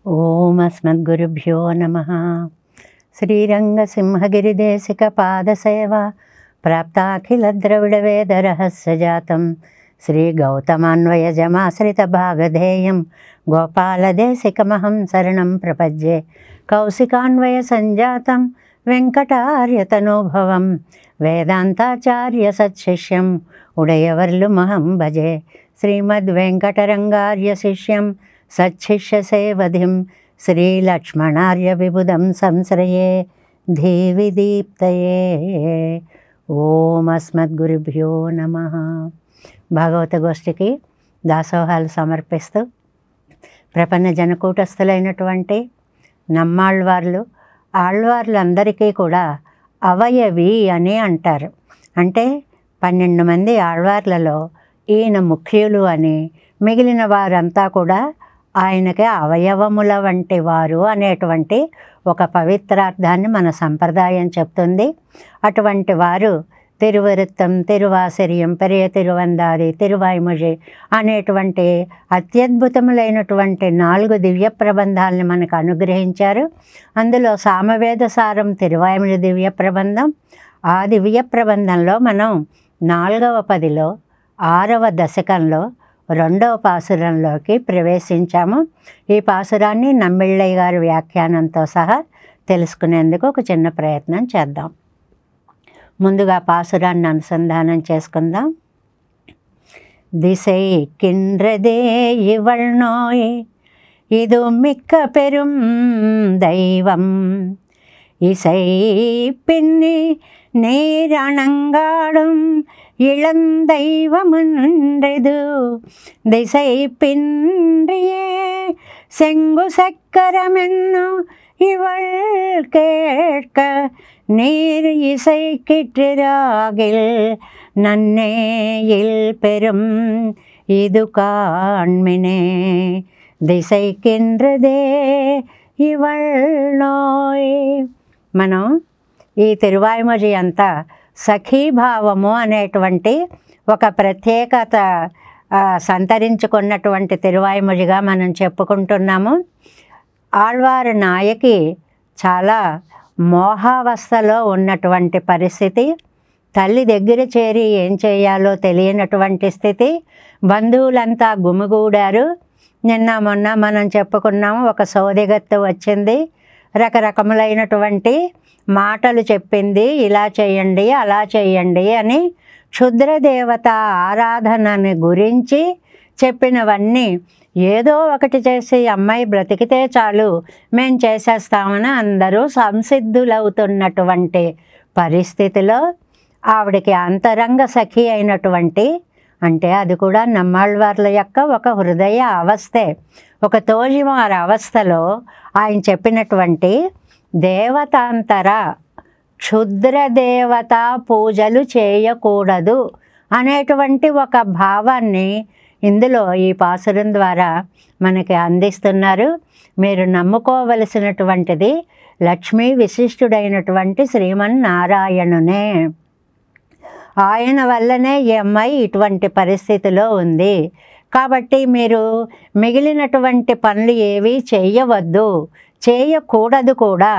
ఓం అస్మద్గురుభ్యో నమః. శ్రీరంగసింహగిరిదేశికపాదసేవ ప్రాప్తాఖిలద్రవిడవేదరహస్యజాతం శ్రీగౌతమాన్వయజమాశ్రితభాగధేయం గోపాలదేశికమహం శరణం ప్రపద్యే. కౌశికాన్వయసంజాతం వెంకటార్యతనోభవం వేదాంతాచార్య సత్శిష్యం ఉడయవర్లుమహం భజే. శ్రీమద్వెంకటరంగార్య శిష్యం సచ్చిష్యసేవధిం శ్రీలక్ష్మణార్య విబుధం సంశ్రయే ధీవి దీప్తయే. ఓం అస్మద్గురుభ్యో నమః. భాగవత గోష్ఠికి దాసోహాలు సమర్పిస్తూ ప్రపన్న జనకూటస్థులైనటువంటి నమ్మాళ్వార్లు ఆళ్వార్లందరికీ కూడా అవయవి అని అంటారు. అంటే 12 మంది ఆళ్వార్లలో ఈయన ముఖ్యులు అని, మిగిలిన వారంతా కూడా ఆయనకి అవయవముల వంటి వారు అనేటువంటి ఒక పవిత్రార్థాన్ని మన సంప్రదాయం చెప్తుంది. అటువంటి వారు తిరువరుత్తం, తిరువాసిరియం, పెరియ తిరువందారి, తిరువాయిమొഴി అనేటువంటి అత్యద్భుతములైనటువంటి 4 దివ్య ప్రబంధాలని మనకు అనుగ్రహించారు. అందులో సామవేద సారం తిరువాయిమొഴి దివ్య ప్రబంధం. ఆ దివ్య ప్రబంధంలో మనం 4వ పదిలో 6వ దశకంలో 2వ పాసురంలోకి ప్రవేశించాము. ఈ పాసురాన్ని నమ్మిళ్ళయ్య గారి వ్యాఖ్యానంతో సహా తెలుసుకునేందుకు ఒక చిన్న ప్రయత్నం చేద్దాం. ముందుగా పాసురాన్ని అనుసంధానం చేసుకుందాం. దిశై కిండ్రదే ఇవల్నోయ్ ఇది మిక్క పెరుం దైవం ఇసై పిన్ని నేరణంగాடும் இளந்தெய்வமுன்றது திசை பின்றியே செங்கு சக்கரமென்னு இவள் கேட்க நீர் இசை கிற்றிராகில் நன்னேயில் பெரும் இது காண்மினே దిశైకిండ్రదే ఇవళ్ నోయ్. మనం ఈ తిరువాయిమొഴి అంతా సఖీభావము అనేటువంటి ఒక ప్రత్యేకత సంతరించుకున్నటువంటి తిరువాయిమొഴിగా మనం చెప్పుకుంటున్నాము. ఆళ్వారు నాయకి చాలా మోహావస్థలో ఉన్నటువంటి పరిస్థితి, తల్లి దగ్గర చేరి ఏం చేయాలో తెలియనటువంటి స్థితి, బంధువులంతా గుమిగూడారు. నిన్న మొన్న మనం చెప్పుకున్నాము, ఒక సోదిగత్తు వచ్చింది, రకరకములైనటువంటి మాటలు చెప్పింది, ఇలా చేయండి అలా చేయండి అని. క్షుద్రదేవత ఆరాధనని గురించి చెప్పినవన్నీ ఏదో ఒకటి చేసి అమ్మాయి బ్రతికితే చాలు మేము చేసేస్తామని అందరూ సంసిద్ధులవుతున్నటువంటి పరిస్థితిలో ఆవిడకి అంతరంగ సఖి అయినటువంటి, అంటే అది కూడా నమ్మాళ్వార్ల యొక్క ఒక హృదయ అవస్థే, ఒక తోజిమార అవస్థలో ఆయన చెప్పినటువంటి దేవతాంతర క్షుద్రదేవత పూజలు చేయకూడదు అనేటువంటి ఒక భావాన్ని ఇందులో ఈ పాసురం ద్వారా మనకి అందిస్తున్నారు. మీరు నమ్ముకోవలసినటువంటిది లక్ష్మీ విశిష్టుడైనటువంటి శ్రీమన్నారాయణునే. ఆయన వల్లనే ఈ అమ్మాయి ఇటువంటి పరిస్థితిలో ఉంది. కాబట్టి మీరు మిగిలినటువంటి పనులు ఏవి చేయవద్దు, చేయకూడదు కూడా,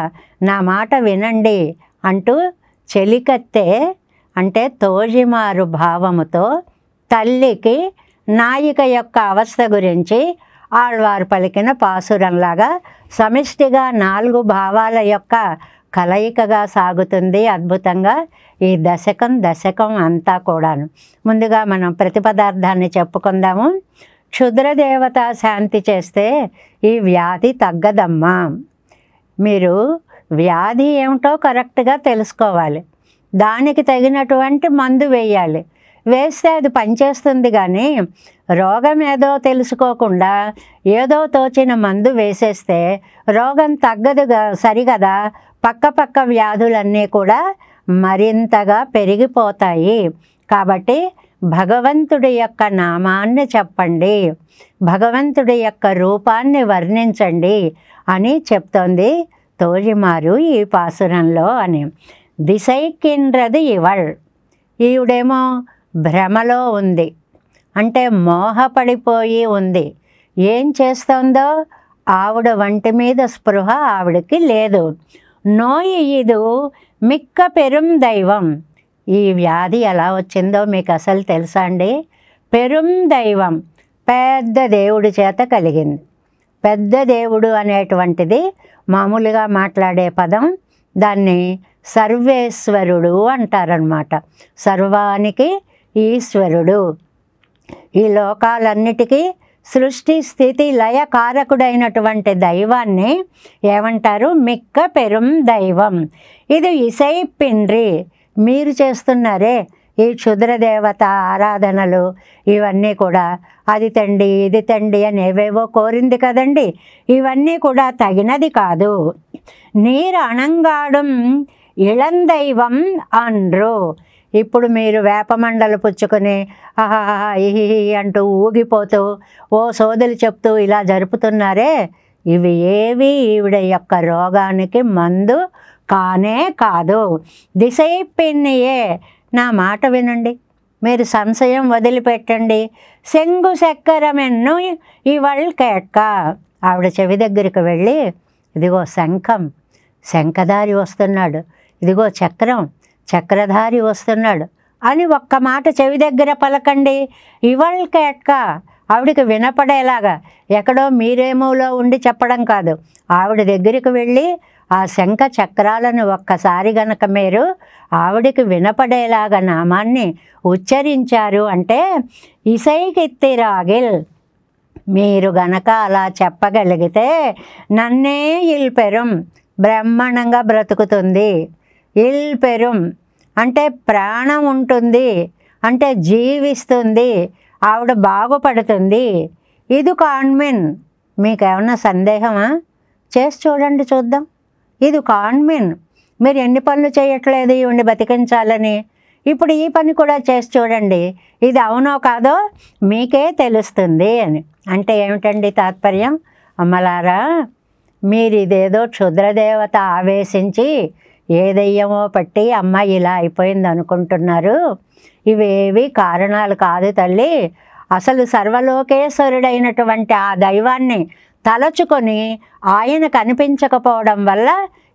నా మాట వినండి అంటూ చెలికత్తె అంటే తోజిమారు భావముతో తల్లికి నాయిక యొక్క అవస్థ గురించి ఆళ్వారు పలికిన పాసురంలాగా సమిష్టిగా 4 భావాల యొక్క కలయికగా సాగుతుంది అద్భుతంగా ఈ దశకం అంతా కూడాను. ముందుగా మనం ప్రతిపదార్థాన్ని చెప్పుకుందాము. క్షుద్రదేవత శాంతి చేస్తే ఈ వ్యాధి తగ్గదమ్మా. మీరు వ్యాధి ఏమిటో కరెక్ట్గా తెలుసుకోవాలి, దానికి తగినటువంటి మందు వేయాలి. వేస్తే అది పనిచేస్తుంది, కానీ రోగం ఏదో తెలుసుకోకుండా ఏదో తోచిన మందు వేసేస్తే రోగం తగ్గదుగా, సరిగదా. పక్క వ్యాధులన్నీ కూడా మరింతగా పెరిగిపోతాయి. కాబట్టి భగవంతుడి యొక్క నామాన్ని చెప్పండి, భగవంతుడి యొక్క రూపాన్ని వర్ణించండి అని చెప్తోంది తోజిమారు ఈ పాసురంలో అని. దిశైకిండ్రది ఇవళ్, ఈవిడేమో భ్రమలో ఉంది, అంటే మోహపడిపోయి ఉంది. ఏం చేస్తుందో ఆవిడ వంటి మీద స్పృహ ఆవిడకి లేదు. నోయి ఇది మిక్క పెరుం దైవం. ఈ వ్యాధి ఎలా వచ్చిందో మీకు అసలు తెలుసా అండి? పెరుం దైవం, పెద్ద దేవుడి చేత కలిగింది. పెద్ద దేవుడు అనేటువంటిది మామూలుగా మాట్లాడే పదం. దాన్ని సర్వేశ్వరుడు అంటారనమాట. సర్వానికి ఈశ్వరుడు, ఈ లోకాలన్నిటికీ సృష్టి స్థితి లయ కారకుడైనటువంటి దైవాన్ని ఏమంటారు? మిక్క పెరుం దైవం. ఇది ఇసై పిండ్రి. మీరు చేస్తున్నారే ఈ క్షుద్రదేవత ఆరాధనలు, ఇవన్నీ కూడా అది తండి ఇది తండి అని ఏవేవో కోరింది కదండి, ఇవన్నీ కూడా తగినది కాదు. నీరు అణంగాడం ఇళందైవం అండ్రు. ఇప్పుడు మీరు వేపమండలు పుచ్చుకొని ఆహా ఇహి అంటూ ఊగిపోతూ ఓ సోదలు చెప్తూ ఇలా జరుపుతున్నారే, ఇవి ఏవి ఈవిడ యొక్క రోగానికి మందు కానే కాదు. దిశై పిన్నియే. నా మాట వినండి, మీరు సంశయం వదిలిపెట్టండి. సెంగు చక్కెరమెన్ను ఇవళ్ కేట్క. ఆవిడ చెవి దగ్గరికి వెళ్ళి, ఇదిగో శంఖం, శంఖధారి వస్తున్నాడు, ఇదిగో చక్రం, చక్రధారి వస్తున్నాడు అని ఒక్క మాట చెవి దగ్గర పలకండి. ఇవళ్ కేట్క. ఆవిడకి వినపడేలాగా, ఎక్కడో మీరేమోలో ఉండి చెప్పడం కాదు, ఆవిడ దగ్గరికి వెళ్ళి ఆ శంఖ చక్రాలను ఒక్కసారి గనక మీరు ఆవిడకి వినపడేలాగా నామాన్ని ఉచ్చరించారు అంటే ఇసైకిత్తిరాగిల్. మీరు గనక అలా చెప్పగలిగితే నన్నే ఇల్పెరుం, బ్రహ్మాండంగా బ్రతుకుతుంది. ఇల్పెరుం అంటే ప్రాణం ఉంటుంది, అంటే జీవిస్తుంది, ఆవిడ బాగుపడుతుంది. ఇది కాన్మిన్. మీకేమన్నా సందేహమా? చేసి చూడండి చూద్దాం. ఇది కాన్మిన్. మీరు ఎన్ని పనులు చేయట్లేదు ఈవిడ్ని బతికించాలని, ఇప్పుడు ఈ పని కూడా చేసి చూడండి, ఇది అవునో కాదో మీకే తెలుస్తుంది అని. అంటే ఏమిటండి తాత్పర్యం? అమ్మలారా, మీరు ఇదేదో క్షుద్రదేవత ఆవేశించి ఏ దెయ్యమో పట్టి అమ్మాయి ఇలా అయిపోయింది అనుకుంటున్నారు. ఇవేవి కారణాలు కాదు తల్లి. అసలు సర్వలోకేశ్వరుడైనటువంటి ఆ దైవాన్ని తలచుకొని ఆయన కనిపించకపోవడం వల్ల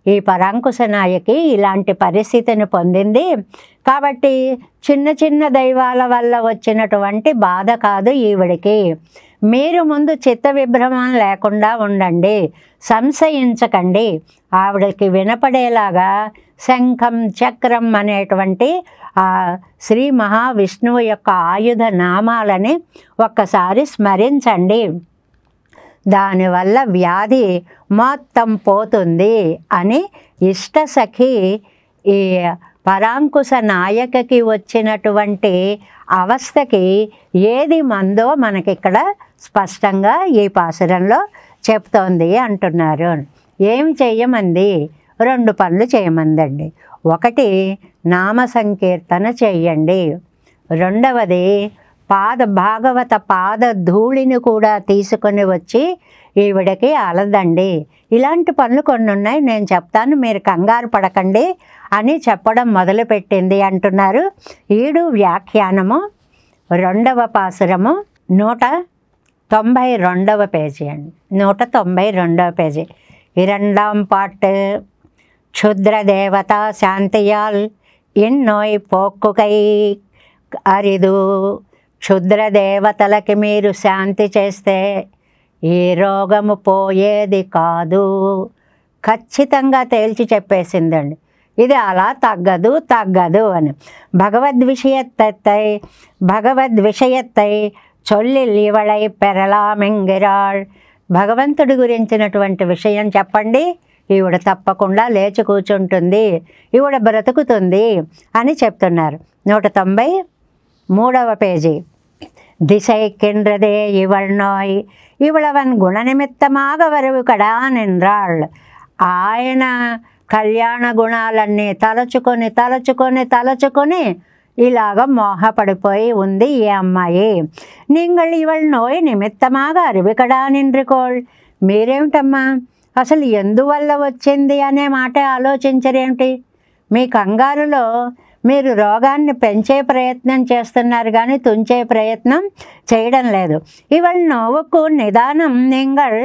ఈ పరాంకుశ నాయకి ఇలాంటి పరిస్థితిని పొందింది. కాబట్టి చిన్న చిన్న దైవాల వల్ల వచ్చినటువంటి బాధ కాదు ఈవిడికి. మీరు ముందు చిత్త విభ్రమం లేకుండా ఉండండి, సంశయించకండి. ఆవిడకి వినపడేలాగా శంఖం చక్రం అనేటువంటి ఆ శ్రీ మహావిష్ణువు యొక్క ఆయుధ నామాలని ఒక్కసారి స్మరించండి. దానివల్ల వ్యాధి మొత్తం పోతుంది అని ఇష్టసఖి ఈ పరాంకుశ నాయకకి వచ్చినటువంటి అవస్థకి ఏది మందో మనకిక్కడ స్పష్టంగా ఈ పాసురంలో చెప్తోంది అంటున్నారు. ఏమి చెయ్యమంది? 2 పనులు చేయమందండి. ఒకటి నామ సంకీర్తన చెయ్యండి. రెండవది భాగవత పాద ధూళిని కూడా తీసుకొని వచ్చి ఈవిడకి అలదండి. ఇలాంటి పనులు కొన్ని ఉన్నాయి, నేను చెప్తాను, మీరు కంగారు పడకండి అని చెప్పడం మొదలుపెట్టింది అంటున్నారు. ఈడు వ్యాఖ్యానము 2వ పాసురము 192వ పేజీ అండి. 192వ పేజీ. 2ాம் பாட்டு. క్షుద్ర దేవత శాంతియాల్ ఎన్నోయ్ పోక్కుకై అరిదు. క్షుద్ర దేవతలకి మీరు శాంతి చేస్తే ఈ రోగము పోయేది కాదు. ఖచ్చితంగా తేల్చి చెప్పేసిందండి. ఇది అలా తగ్గదు అని. భగవద్విషయత్తై చొల్లిల్ ఇవళై పెరలామెంగిరాళ్. భగవంతుడి గురించినటువంటి విషయం చెప్పండి, ఈవిడ తప్పకుండా లేచి కూర్చుంటుంది, ఈవిడ బ్రతుకుతుంది అని చెప్తున్నారు. 193వ పేజీ. திசைக்கின்றதே இவள் நோய் இவளவன் குணநிமித்தமாக வரவு கடா நின்றாள். ఆయన కళ్యాణ గుణాలన్నీ తలచుకొని ఇలాగ మోహపడిపోయి ఉంది ఈ అమ్మాయి. நீங்கள் ఇవళ నోయ్ నిమిత్తమాగా అరివికడా నిండ్రికోళ్. మీరేమిటమ్మా అసలు ఎందువల్ల వచ్చింది అనే మాట ఆలోచించరేమిటి? మీ కంగారులో మీరు రోగాన్ని పెంచే ప్రయత్నం చేస్తున్నారు కానీ తుంచే ప్రయత్నం చేయడం లేదు. ఇవள் நோவுக்கு நிதானம் நீங்கள்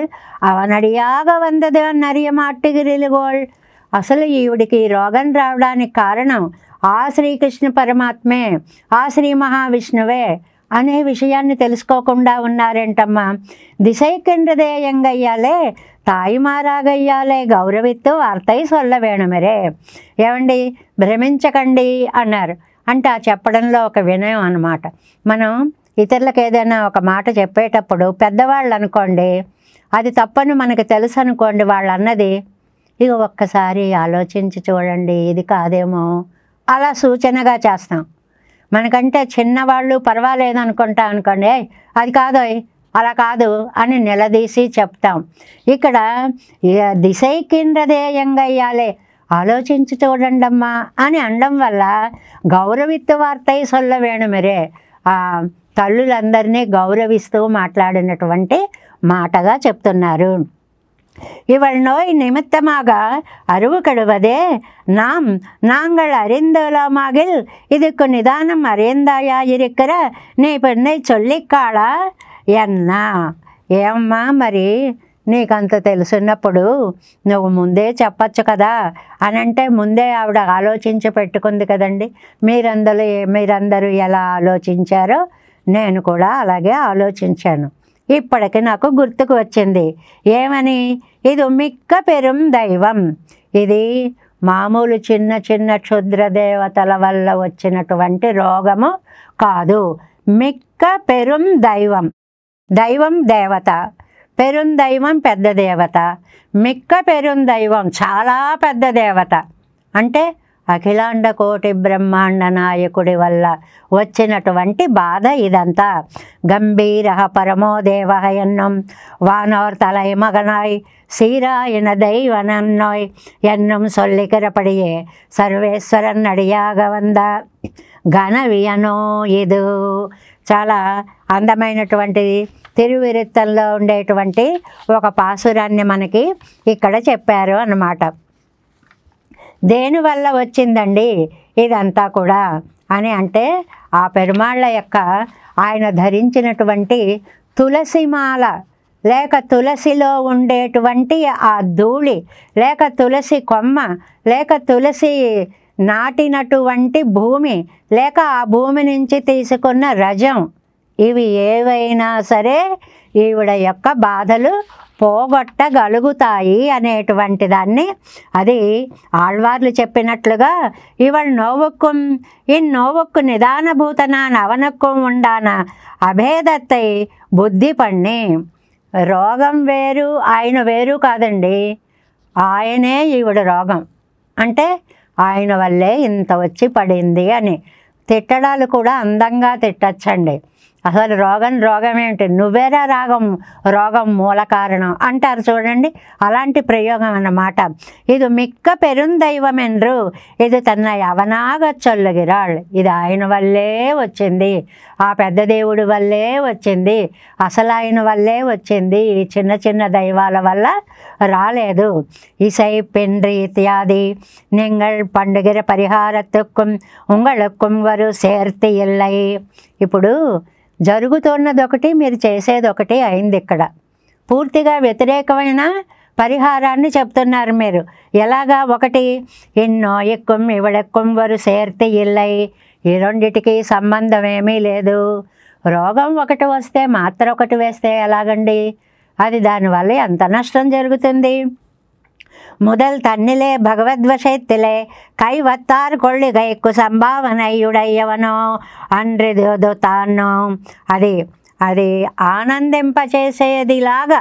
அவனடியாக வந்தது అన్నరియ మాట్టుగిరిలుగోள். అసలు ఈవిడికి ఈ రోగం రావడానికి కారణం ఆ శ్రీకృష్ణ పరమాత్మే, ఆ శ్రీ మహావిష్ణువే అనే విషయాన్ని తెలుసుకోకుండా ఉన్నారేంటమ్మా. దిశైకిండ్రదేయంగయ్యాలే తాయిమారాగయ్యాలే గౌరవిత్తు వార్తై సొల్ల వేణుమరే. ఏమండి, భ్రమించకండి అన్నారు. అంటే ఆ చెప్పడంలో ఒక వినయం అన్నమాట. మనం ఇతరులకు ఏదైనా ఒక మాట చెప్పేటప్పుడు పెద్దవాళ్ళు అనుకోండి, అది తప్పని మనకు తెలుసు అనుకోండి, వాళ్ళు అన్నది ఇక ఒక్కసారి ఆలోచించి చూడండి, ఇది కాదేమో అలా సూచనగా చేస్తాం. మనకంటే చిన్నవాళ్ళు పర్వాలేదు అనుకుంటా అనుకోండి, అది కాదోయ్ అలా కాదు అని నిలదీసి చెప్తాం. ఇక్కడ దిశైకిండ్రదేయంగా అయ్యాలే ఆలోచించి చూడండమ్మా అని అనడం వల్ల గౌరవిత్తు వార్తై సొల్ల వేణుమరే, ఆ తల్లులందరినీ గౌరవిస్తూ మాట్లాడినటువంటి మాటగా చెప్తున్నారు. இவள் நோய் நிமித்தமாக அருவு கெடுவதே நாம் நாங்கள் அறிந்தோமாகில் இதுக்கு நிதானம் அறிந்தாயிருக்கிற நீ பெண்ணை சொல்லிக்காళా ఎన్నా. ఏమ్మా, మరి నీకంత తెలుసున్నప్పుడు నువ్వు ముందే చెప్పచ్చు కదా అని అంటే ముందే ఆవిడ ఆలోచించి పెట్టుకుంది కదండి. మీరందరూ ఎలా ఆలోచించారో నేను కూడా అలాగే ఆలోచించాను. ఇప్పటికి నాకు గుర్తుకు వచ్చింది. ఏమని? ఇది మిక్క పెరుం దైవం. ఇది మామూలు చిన్న చిన్న క్షుద్ర దేవతల వల్ల వచ్చినటువంటి రోగము కాదు. మిక్క పెరుం దైవం. దైవం దేవత, పెరుం దైవం పెద్ద దేవత. మిక్క పెరుం దైవం చాలా పెద్ద దేవత. అంటే అఖిలాండ కోటి బ్రహ్మాండ నాయకుడి వల్ల వచ్చినటువంటి బాధ ఇదంతా. గంభీర పరమో దేవ ఎన్నం వానోర్ తలై మగనాయ్ சீராயின தெய்வனன்னோய் என்னும் சொல்லிக்கிறபடியே సర్వేశ్వరన్ అడియాగ వంద ఘనవియనో ఇది. చాలా అందమైనటువంటి తిరువిరుత్తంలో ఉండేటువంటి ఒక పాసురాన్ని మనకి ఇక్కడ చెప్పారు అన్నమాట. దేనివల్ల వచ్చిందండి ఇదంతా కూడా అని అంటే ఆ పెరుమాళ్ళ యొక్క ఆయన ధరించినటువంటి తులసిమాల లేక తులసిలో ఉండేటువంటి ఆ ధూళి లేక తులసి కొమ్మ లేక తులసి నాటినటువంటి భూమి లేక ఆ భూమి నుంచి తీసుకున్న రజం, ఇవి ఏవైనా సరే ఈవిడ యొక్క బాధలు పోగొట్టగలుగుతాయి అనేటువంటి దాన్ని, అది ఆళ్వార్లు చెప్పినట్లుగా ఇవள் నోవుక్కుం ఇన్నోవుక్కు నిదానభూతనాన్ అవనక్కుం ఉండాన అభేదత్తై బుద్ధి పణ్ణి. రోగం వేరు ఆయన వేరు కాదండి, ఆయనే ఈవిడ రోగం. అంటే ఆయన వల్లే ఇంత వచ్చి పడింది అని. తిట్టడాలు కూడా అందంగా తిట్టచ్చండి. అసలు రోగం ఏంటి, నువ్వేరా రోగం మూల కారణం అంటారు చూడండి, అలాంటి ప్రయోగం అన్నమాట. ఇది మిక్క పెరుందైవం ఎండ్రు, ఇది తన అవనాగ చొల్లుగిరాళ్. ఇది ఆయన వల్లే వచ్చింది, ఆ పెద్ద దేవుడి వల్లే వచ్చింది, అసలు ఆయన వల్లే వచ్చింది, ఈ చిన్న చిన్న దైవాల వల్ల రాలేదు. இசை பென்றி இத்தியாதி நீங்கள் పండుగిర పరిహారத்துக்கும் உங்களுக்கும் ஒரு சேர்த்து இல்லை. ఇప్పుడు జరుగుతున్నది ఒకటి, మీరు చేసేది ఒకటి అయింది. ఇక్కడ పూర్తిగా వ్యతిరేకమైన పరిహారాన్ని చెప్తున్నారు మీరు. ఎలాగా? ఒకటి ఇన్నోయక్కుం ఇవడక్కుం వరు సేర్తి ఇల్లై, ఈ రెండిటికి సంబంధం ఏమీ లేదు. రోగం ఒకటి వస్తే మాత్ర ఒకటి వేస్తే ఎలాగండి? అది దానివల్ల ఎంత నష్టం జరుగుతుంది. முதல் தன்னிலே பகவத்வசத்திலே கைவத்தார் கொள்ளிகைக்கு సంభావనయుడయ్యవనో అండ్రిదు తాను. అది ఆనందింపచేసేదిలాగా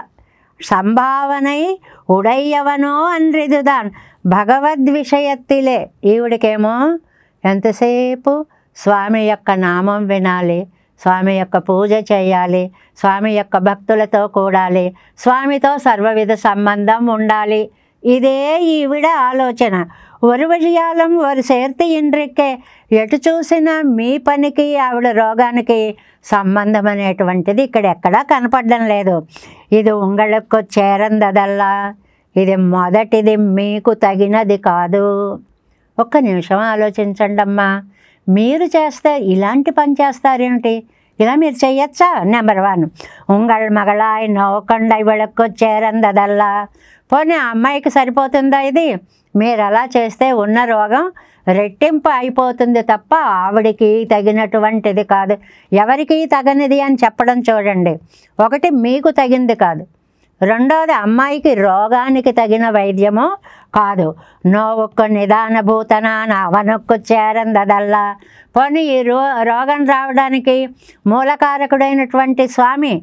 సంభావనై ఉడయ్యవనో అన్రిదుదాన్ భగవద్విషయత్తిలే. ఈవిడికేమో ఎంతసేపు స్వామి యొక్క నామం వినాలి, స్వామి యొక్క పూజ చేయాలి, స్వామి యొక్క భక్తులతో కూడాలి, స్వామితో సర్వవిధ సంబంధం ఉండాలి. ఇదే ఈవిడ ఆలోచన. ஒரு విషయాలం ஒரு சேர்த்து இன்றைக்கே ఎటు చూసినా మీ పనికి ఆవిడ రోగానికి సంబంధం అనేటువంటిది ఇక్కడ ఎక్కడా కనపడడం లేదు. ఇది ఉంగళకు చేరందదల్లా, ఇది మొదటిది మీకు తగినది కాదు. ఒక్క నిమిషం ఆలోచించండి అమ్మా. మీరు చేస్తే ఇలాంటి పని చేస్తారేమిటి? ఇలా మీరు చెయ్యొచ్చా? నెంబర్ 1, ఉంగళ్ మగళాయ్ నోకండ ఇవళకు చేరందదల్లా. పోనీ ఆ అమ్మాయికి సరిపోతుందా ఇది? మీరు అలా చేస్తే ఉన్న రోగం రెట్టింపు అయిపోతుంది తప్ప ఆవిడికి తగినటువంటిది కాదు. ఎవరికి తగనిది అని చెప్పడం చూడండి. ఒకటి మీకు తగింది కాదు, రెండోది అమ్మాయికి రోగానికి తగిన వైద్యము కాదు. నోవుక్కు నిదానభూతన అవనొక్కు చేరందదల్లా. పోనీ ఈ రోగం రావడానికి మూలకారకుడైనటువంటి స్వామి,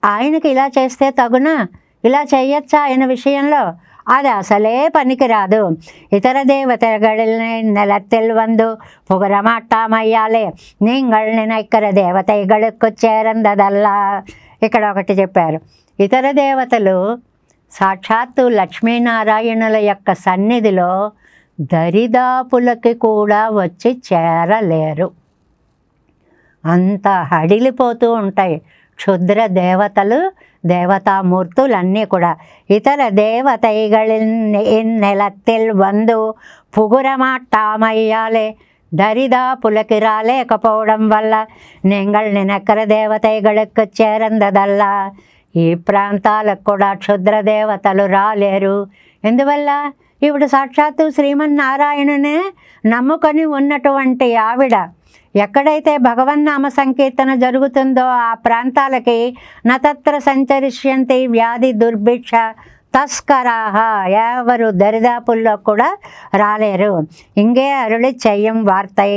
ఆయనకి ఇలా చేస్తే తగునా? ఇలా చేయొచ్చా ఆయన విషయంలో? அது அசலே பணிக்கிறாது. ఇతర దేవతகளின் நிலத்தில் வந்து புகரமாட்டாమయ్యాలే நீங்கள் நினைக்கிற దేవతైகளுக்கு చేరందదల్లా. ఇక్కడ ఒకటి చెప్పారు, ఇతర దేవతలు సాక్షాత్తు లక్ష్మీనారాయణుల యొక్క సన్నిధిలో దరిదాపులకి కూడా వచ్చి చేరలేరు. అంత హడిలిపోతూ ఉంటాయి క్షుద్ర దేవతలు, దేవతామూర్తులన్నీ కూడా. ఇతర దేవతైகளின் நிலத்தில் வந்து புகுரமாட்டாமయ్యాలే దరిదాపులకి రాలేకపోవడం వల్ల நீங்கள் நினைக்கிற దేవతైகளுக்கு చేరందదల్లా. ఈ ప్రాంతాలకు కూడా క్షుద్ర దేవతలు రాలేరు. ఎందువల్ల? ఇప్పుడు సాక్షాత్తు శ్రీమన్నారాయణనే నమ్ముకొని ఉన్నటువంటి ఆవిడ ఎక్కడైతే భగవన్నామ సంకీర్తన జరుగుతుందో ఆ ప్రాంతాలకి నతత్ర సంచరిష్యంతి వ్యాధి దుర్భిక్ష తస్కరాహ, ఎవరు దరిదాపుల్లో కూడా రాలేరు. ఇంగే అరుళి చెయ్యం వార్తై.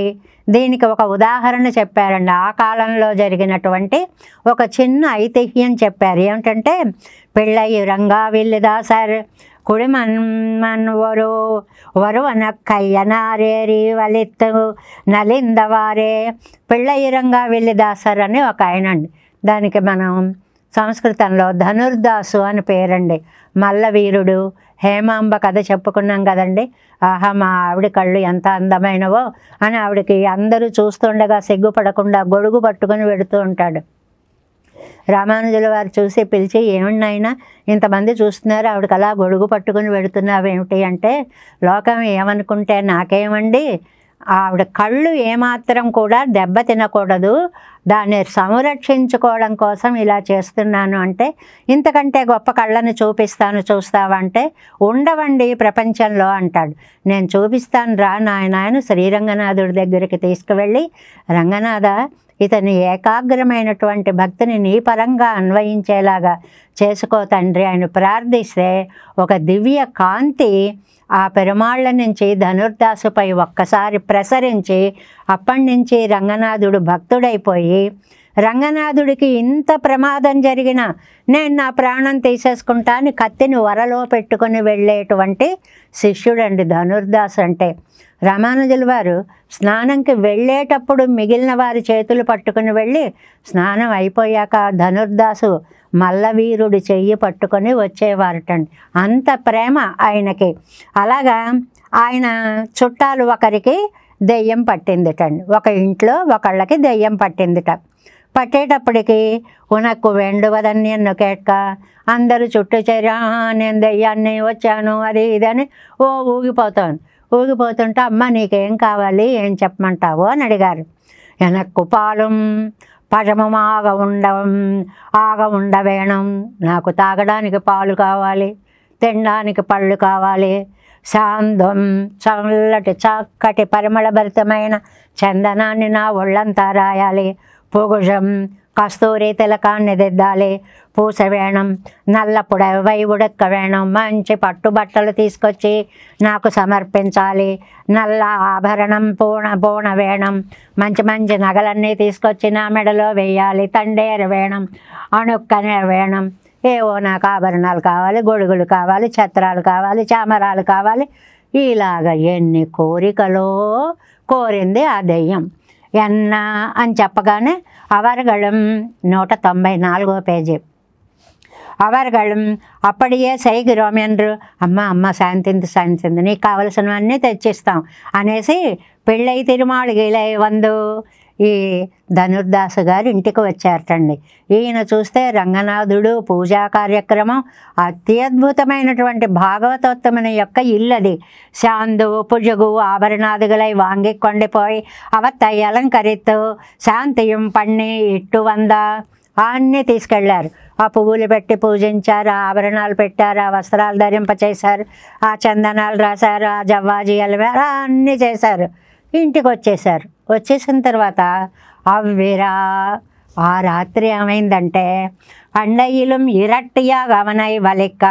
దీనికి ఒక ఉదాహరణ చెప్పారండి. ఆ కాలంలో జరిగినటువంటి ఒక చిన్న ఐతిహ్యం చెప్పారు. ఏమిటంటే, పిళ్ళయి రంగావిల్లిదాసర్ குடிமண் ஒருவன கையனாరేరి వలిత్తు నలిందవారే. పిళ్ళయిరంగా వెళ్ళిదాసర్ అని ఒక ఆయన అండి. దానికి మనం సంస్కృతంలో ధనుర్దాసు అని పేరండి. మల్లవీరుడు, హేమాంబ కథ చెప్పుకున్నాం కదండి. ఆహా, మా ఆవిడ కళ్ళు ఎంత అందమైనవో అని ఆవిడకి అందరూ చూస్తుండగా సిగ్గుపడకుండా గొడుగు పట్టుకుని వెడుతూ ఉంటాడు. రామానుజుల వారు చూసి పిలిచి, ఏమండి నాయనా ఇంతమంది చూస్తున్నారు, ఆవిడకి అలా గొడుగు పట్టుకుని వెడుతున్నావేమిటి అంటే, లోకం ఏమనుకుంటే నాకేమండి, ఆవిడ కళ్ళు ఏమాత్రం కూడా దెబ్బ తినకూడదు, దాన్ని సంరక్షించుకోవడం కోసం ఇలా చేస్తున్నాను అంటే, ఇంతకంటే గొప్ప కళ్ళని చూపిస్తాను చూస్తావా అంటే, ఉండవండి ప్రపంచంలో అంటాడు. నేను చూపిస్తాను రా నాయన అని శ్రీరంగనాథుడి దగ్గరికి తీసుకువెళ్ళి, రంగనాథ ఇతని ఏకాగ్రమైనటువంటి భక్తిని నీ పరంగా అన్వయించేలాగా చేసుకో తండ్రి అని ప్రార్థిస్తే ఒక దివ్య కాంతి ఆ పెరుమాళ్ళ నుంచి ధనుర్దాసుపై ఒక్కసారి ప్రసరించి అప్పటి నుంచి రంగనాథుడు భక్తుడైపోయి, రంగనాథుడికి ఇంత ప్రమాదం జరిగినా నేను నా ప్రాణం తీసేసుకుంటా అని కత్తిని వరలో పెట్టుకుని వెళ్ళేటువంటి శిష్యుడండి ధనుర్దాసు అంటే. రామానుజుల వారు స్నానంకి వెళ్ళేటప్పుడు మిగిలిన వారి చేతులు పట్టుకుని వెళ్ళి, స్నానం అయిపోయాక ధనుర్దాసు మల్లవీరుడి చెయ్యి పట్టుకొని వచ్చేవారటండి. అంత ప్రేమ ఆయనకి. అలాగా ఆయన చుట్టాలు ఒకరికి దెయ్యం పట్టిందిటండి. ఒక ఇంట్లో ఒకళ్ళకి దెయ్యం పట్టిందిట. పట్టేటప్పటికి ఉనక్కు వెండువదన్యన్ను కేట్క అందరూ చుట్టూ చేరి, నేను దెయ్యాన్ని వచ్చాను అది ఇదని ఊగిపోతుంటే, అమ్మ నీకేం కావాలి, ఏం చెప్పమంటావు అని అడిగారు. ఎనక్కు పాలం పజమం ఆగ ఉండవేణం, నాకు తాగడానికి పాలు కావాలి, తినడానికి పళ్ళు కావాలి, శాంతం చక్కటి పరిమళభరితమైన చందనాన్ని నా ఒళ్ళంతా రాయాలి, పొగుజం కస్తూరి తిలకాన్ని దిద్దాలి, పూస వేణం, నల్ల పుడవై ఉడక్క వేణం, మంచి పట్టుబట్టలు తీసుకొచ్చి నాకు సమర్పించాలి, నల్ల ఆభరణం పూణ వేణం, మంచి మంచి నగలన్నీ తీసుకొచ్చి నా మెడలో వేయాలి, తండేరు వేణం, అణుక్కనే వేణం, ఏవో నాకు ఆభరణాలు కావాలి, గొడుగులు కావాలి, ఛత్రాలు కావాలి, చామరాలు కావాలి. ఇలాగ ఎన్ని కోరికలో కోరింది ఆ దెయ్యం. ఎన్న అని చెప్పగానే அவர்களும் 194వ పేజీ. அவர்களும் அப்படியே செய்கிறோம் என்று, అమ్మ శాంతింది, నీకు కావలసినవన్నీ తెచ్చిస్తాం అనేసి పిళ్ళై తిరుమాళిగిలై వందు ఈ ధనుర్దాసు గారు ఇంటికి వచ్చారటండి. ఈయన చూస్తే రంగనాథుడు పూజా కార్యక్రమం అత్యద్భుతమైనటువంటి భాగవతోత్తముని యొక్క ఇల్లు అది. శాందు పుజగు ఆభరణాదుകളై వాంగికొండిపోయి అవత్తై అలంకరిత్తు శాంతియం పన్ని ఇట్టు వంద అన్నీ తీసుకెళ్లారు. ఆ పువ్వులు పెట్టి పూజించారు, ఆ ఆభరణాలు పెట్టారు, ఆ వస్త్రాలు ధరింపచేశారు, ఆ చందనాలు రాశారు, ఆ జవ్వాజీ అలవారు అన్నీ చేశారు. ఇంటికి వచ్చేసారు. వచ్చేసిన తర్వాత అవ్విరా ఆ రాత్రి ఏమైందంటే పండయిలం ఇరట్టియా గవనై వలిక్క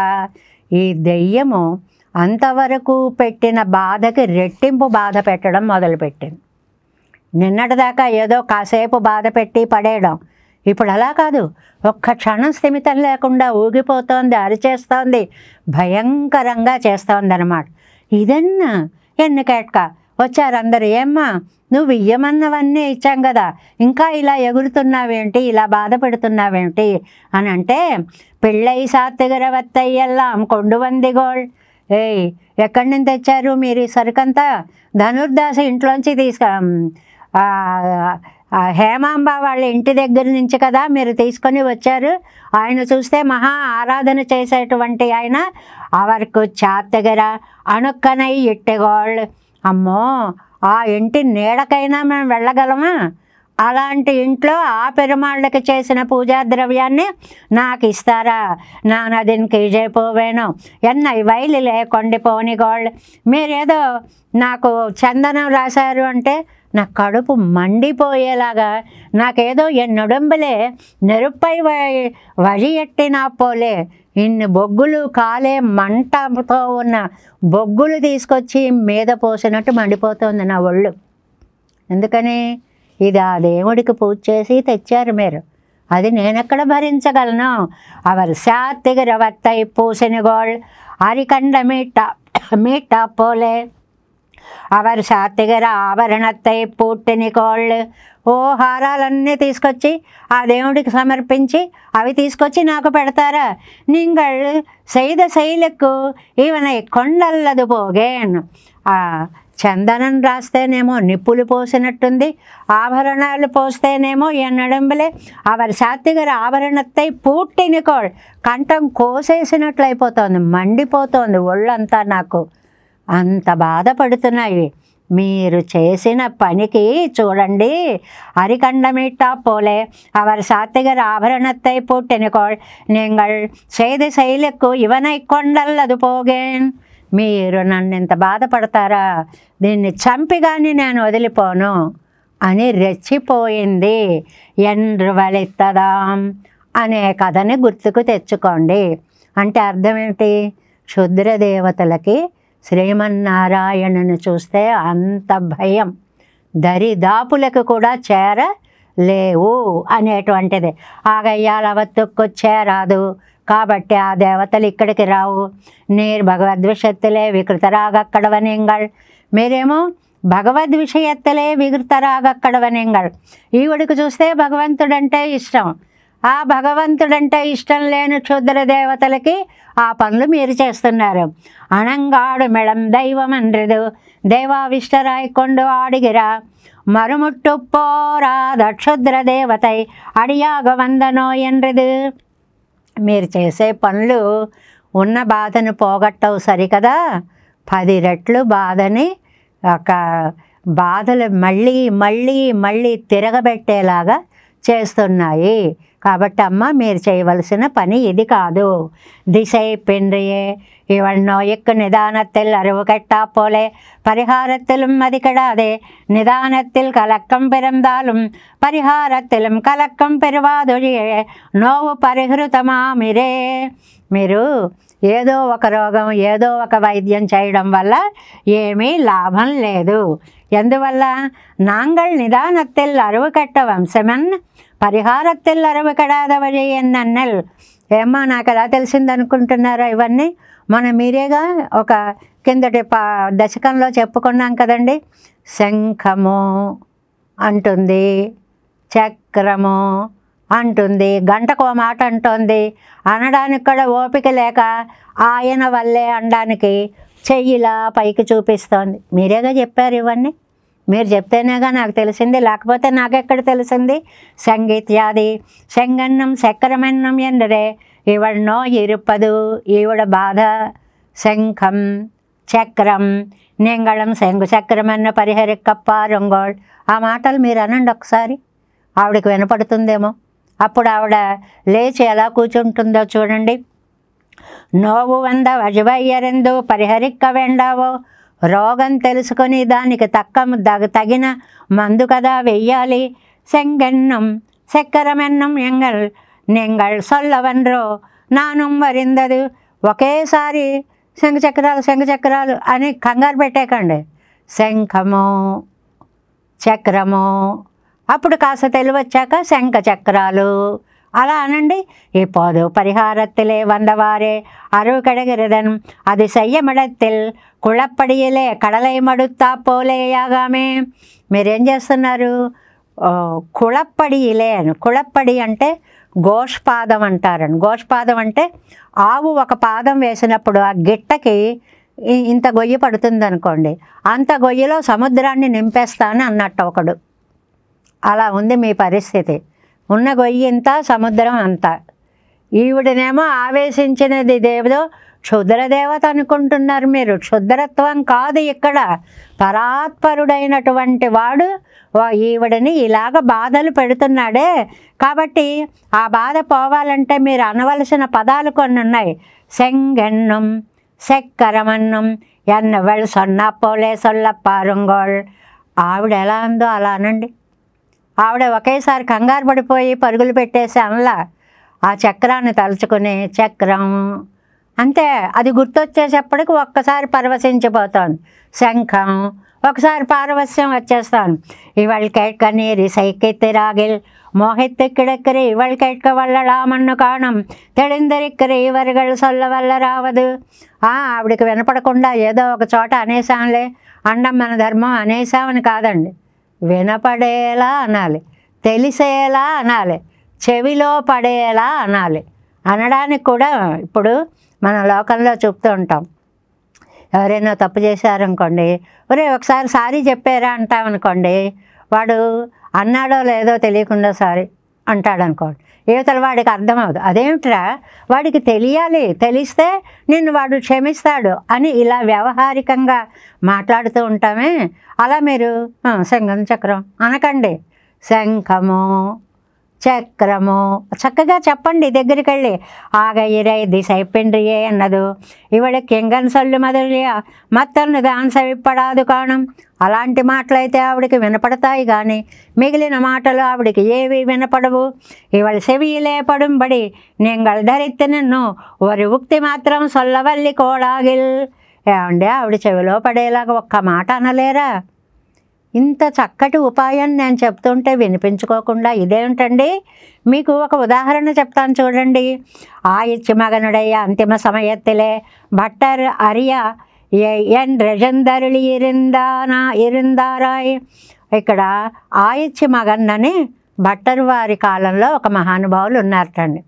ఈ దెయ్యము అంతవరకు పెట్టిన బాధకి రెట్టింపు బాధ పెట్టడం మొదలుపెట్టింది. నిన్నటిదాకా ఏదో కాసేపు బాధ పెట్టి పడేయడం, ఇప్పుడు అలా కాదు. ఒక్క క్షణం స్థిమితం లేకుండా ఊగిపోతోంది, అరిచేస్తోంది, భయంకరంగా చేస్తోంది అన్నమాట. ఇదన్నా ఎన్నికేట్క వచ్చారు అందరు. ఏమ్మా నువ్వు ఇయ్యమన్నవన్నీ ఇచ్చాం కదా, ఇంకా ఇలా ఎగురుతున్నావేంటి, ఇలా బాధపడుతున్నావేంటి అని అంటే, పిళ్ళై సాత్తిగరవత్తయ్యెల్లాం కొండు వందిగోళ్. ఏయ్ ఎక్కడి నుంచి తెచ్చారు మీరు ఈ సరుకంతా? ధనుర్దాసు ఇంట్లోంచి హేమాంబ వాళ్ళ ఇంటి దగ్గర నుంచి కదా మీరు తీసుకొని వచ్చారు. ఆయన చూస్తే మహా ఆరాధన చేసేటువంటి ఆయన అవరకు చాత్తగర అణుక్కనై ఇట్టెగోళ్ళు. అమ్మో ఆ ఇంటి నీడకైనా మేము వెళ్ళగలమా? అలాంటి ఇంట్లో ఆ పెరుమాళ్ళకి చేసిన పూజా ద్రవ్యాన్ని నాకు ఇస్తారా? నాను అదినికి పోవేను ఎన్నై వైలిలే కొండిపోనిగోళ్ళు. మీరేదో నాకు చందనం రాశారు అంటే నా కడుపు మండిపోయేలాగా, నాకేదో ఎన్నొడంబలే నెరుపై వరి ఎట్టినా పోలే ఇన్ని బొగ్గులు కాలే మంటతో ఉన్న బొగ్గులు తీసుకొచ్చి మీద పోసినట్టు మండిపోతుంది నా ఒళ్ళు. ఎందుకని? ఇది ఆ దేవుడికి పూజ చేసి తెచ్చారు మీరు, అది నేనెక్కడ భరించగలను? అవరు శాత్తిగరవత్తై పూసినగోళ్ అరికండ మీట పోలే అవరు సాత్తిగర ఆభరణత్తై పూట్టినికోళ్ళు. ఓ హారాలన్నీ తీసుకొచ్చి ఆ దేవుడికి సమర్పించి అవి తీసుకొచ్చి నాకు పెడతారా? நீங்கள் செய்த செயலுக்கு ఇవனை కొండల్లదు పోగేన్. ఆ చందనం రాస్తేనేమో నిప్పులు పోసినట్టుంది, ఆభరణాలు పోస్తేనేమో ఎన్నడంబలే అవరి సాత్తిగర ఆభరణత్తై పూట్టినికోళ్. కంఠం కోసేసినట్లయిపోతుంది, మండిపోతోంది ఒళ్ళంతా. నాకు అంత బాధపడుతున్నాయి. మీరు చేసిన పనికి చూడండి. అరికండమిట్టా పోలే அவர் சாத்திகர் ஆபரணத்தை பூட்டினிக்கோள் நீங்கள் செய்த செயலுக்கு ఇవனை కొండల్లదు పోగేన్. మీరు నన్ను ఇంత బాధపడతారా? దీన్ని చంపిగాని నేను వదిలిపోను అని రెచ్చిపోయింది. ఎండ్రు వలిత్తదాం అనే కథని గుర్తుకు తెచ్చుకోండి. అంటే అర్థం ఏంటి? క్షుద్రదేవతలకి శ్రీమన్నారాయణను చూస్తే అంత భయం, దరిదాపులకు కూడా చేరలేవు అనేటువంటిది. ఆగయ్యాలవత్తుకొచ్చేరాదు కాబట్టి ఆ దేవతలు ఇక్కడికి రావు. నీరు భగవద్విషత్తులే వికృతరాగక్కడవనింగళ్. మీరేమో భగవద్విషయత్తులే వికృతరాగక్కడవనింగళ్. ఈవిడికి చూస్తే భగవంతుడంటే ఇష్టం. ఆ భగవంతుడంటే ఇష్టం లేని క్షుద్ర దేవతలకి ఆ పనులు మీరు చేస్తున్నారు. అణంగాడు మెళం దైవం అన్రదు దేవావిష్టరాయ్ కొండు ఆడిగిరా మరుముట్టు పోరాద క్షుద్ర దేవతై అడియాగ వందనో ఎన్రదు. మీరు చేసే పనులు ఉన్న బాధను పోగొట్టవు సరికదా, 10 రెట్లు బాధని ఒక బాధలు మళ్ళీ మళ్ళీ మళ్ళీ తిరగబెట్టేలాగా చేస్తున్నాయి. కాబట్టి అమ్మ మీరు చేయవలసిన పని ఇది కాదు. திசை பென்றியே இவள் நோய்க்கு நிதானத்தில் அறிவு கெட்டா போலே பரிகாரத்திலும் மதிக்கிடாதே. நிதானத்தில் கலக்கம் பிறந்தாலும் పరిహారத்திலும் కలక్కం పెరువాదొழிయే నోవు పరిహృతమామిరే. మీరు ఏదో ఒక రోగం ఏదో ఒక వైద్యం చేయడం వల్ల ఏమీ లాభం లేదు. ఎందువల్ల? నాంగల్ నిదానத்தில் అరువు కట్ట వంశమన్ పరిహారத்தில் అరువు కడాద వഴി ఎన్నన్నల్. ఏమ్మా నాకు ఎలా తెలిసిందనుకుంటున్నారా ఇవన్నీ? మీరేగా ఒక కిందటి దశకంలో చెప్పుకున్నాం కదండి. శంఖము అంటుంది, చక్రము అంటుంది, గంటకు ఓ మాట అంటోంది. అనడానికి కూడా ఓపిక లేక ఆయన వల్లే అనడానికి చెయ్యిలా పైకి చూపిస్తోంది. మీరేగా చెప్పారు ఇవన్నీ. మీరు చెప్తేనేగా నాకు తెలిసింది, లేకపోతే నాకెక్కడ తెలిసింది. సంగీత్యాది செங்கன்னும் சக்கரமென்னும் என்றே இவள் நோய் இருப்பது இவட బాధ శంఖం చక్రం నింగళం శంగు చక్రమన్న పరిహరిక్కప్పారుంగోళ్. ఆ మాటలు మీరు అనండి ఒకసారి, ఆవిడకి వినపడుతుందేమో. అప్పుడు ఆవిడ లేచి ఎలా కూర్చుంటుందో చూడండి. నోవు వంద వజవయ్యరెందు పరిహరిక్క వెండావో. రోగం తెలుసుకొని దానికి తగిన మందు కదా వెయ్యాలి. செங்கென்னும் చక్కెరమెన్నం ఎంగల్ నింగళ్ సొల్లవన్రో నానుం వరిందదు. ఒకేసారి శంఖచక్రాలు అని కంగారు పెట్టేకండి. శంఖము చక్రము, అప్పుడు కాస్త తెలివచ్చాక శంఖ చక్రాలు అలా అనండి. இப்போது பரிகாரத்திலே வந்தவாறே அருகடகிருதன் அது செய்யமிடத்தில் కుళప్పడియలే కడలై మడుతా పోలేయాగామే. మీరేం చేస్తున్నారు? కుళప్పడియలే అని. కుళప్పడి అంటే గోష్పాదం అంటారని. గోష్పాదం అంటే ఆవు ఒక పాదం వేసినప్పుడు ఆ గిట్టకి ఇంత గొయ్యి పడుతుంది అనుకోండి, అంత గొయ్యిలో సముద్రాన్ని నింపేస్తాను అన్నట్టు ఒకడు. అలా ఉంది మీ పరిస్థితి. ఉన్న గొయ్యి ఇంత, సముద్రం అంతా. ఈవిడనేమో ఆవేశించినది దేవదో క్షుద్రదేవత అనుకుంటున్నారు మీరు. క్షుద్రత్వం కాదు ఇక్కడ. పరాత్పరుడైనటువంటి వాడు ఈవిడని ఇలాగ బాధలు పెడుతున్నాడే. కాబట్టి ఆ బాధ పోవాలంటే మీరు అనవలసిన పదాలు కొన్ని ఉన్నాయి. செங்கென்னும் చక్కెరమన్నం ఎన్నవెళ్ సొన్నా పోలే సొల్లప్పారుంగోళ్. ఆవిడ ఎలా ఉందో అలా అనండి. ఆవిడ ఒకేసారి కంగారు పడిపోయి పరుగులు పెట్టేసి అనలా. ఆ చక్రాన్ని తలుచుకుని చక్రం అంతే, అది గుర్తొచ్చేటప్పటికి ఒక్కసారి పరవశించిపోతాను. శంఖం, ఒకసారి పారవస్యం వచ్చేస్తాను. ఇవాళ కేట్క నీరి సైకెత్తిరాగిల్ మోహెత్తి కిడక్కరి ఇవాళ కేట్క వల్లడామన్ను కాణం తెడిందరిక్కరి ఇవరిగళ్ళు సొల్ల వల్ల రావదు. ఆవిడికి వినపడకుండా ఏదో ఒక చోట అనేసాంలే, అండం మన ధర్మం అనేసామని కాదండి, వినపడేలా అనాలి, తెలిసేలా అనాలి, చెవిలో పడేలా అనాలి. అనడానికి కూడా ఇప్పుడు మన లోకంలో చెప్తూ ఉంటాం. ఎవరైనా తప్పు చేశారనుకోండి, ఒరే ఒకసారి సారీ చెప్పారా అంటామనుకోండి, వాడు అన్నాడో లేదో తెలియకుండా సారీ అంటాడనుకోండి, యువతల వాడికి అర్థం అవ్వదు. అదేమిట్రా, వాడికి తెలియాలి, తెలిస్తే నిన్ను వాడు క్షమిస్తాడు అని ఇలా వ్యవహారికంగా మాట్లాడుతూ ఉంటామే. అలా మీరు శంఖం చక్రం అనకండి. శంఖము చక్రము చక్కగా చెప్పండి దగ్గరికి వెళ్ళి. ఆగ ఇరై దిశை பின்றியே అన్నదు ఇవడికి ఎంగన్ సొల్లు మొదలియా మత్తను దాన్ సవిప్పడాదు కాణం. అలాంటి మాటలైతే ఆవిడికి వినపడతాయి కానీ మిగిలిన మాటలు ఆవిడికి ఏవి వినపడవు. ఇవాళ చెవియిలే పడుంబడి நீங்கள் ధరిత్తినన్ను ஒரு ఉక్తి మాత్రం సొల్లవల్లి కోడాగిల్. ఏమండి, ఆవిడ చెవిలో పడేలాగా ఒక్క మాట అనలేరా? ఇంత చక్కటి ఉపాయం నేను చెప్తుంటే వినిపించుకోకుండా ఇదేమిటండి? మీకు ఒక ఉదాహరణ చెప్తాను చూడండి. ఆయిచ్చి మగనుడయ్య అంతిమ సమయత్తిలే భట్టర్ అరియ ఎన్ రెజందరులి ఇరిందారాయ్. ఇక్కడ ఆయిచ్చి మగన్నని భట్టర్ వారి కాలంలో ఒక మహానుభావులు ఉన్నారటండి.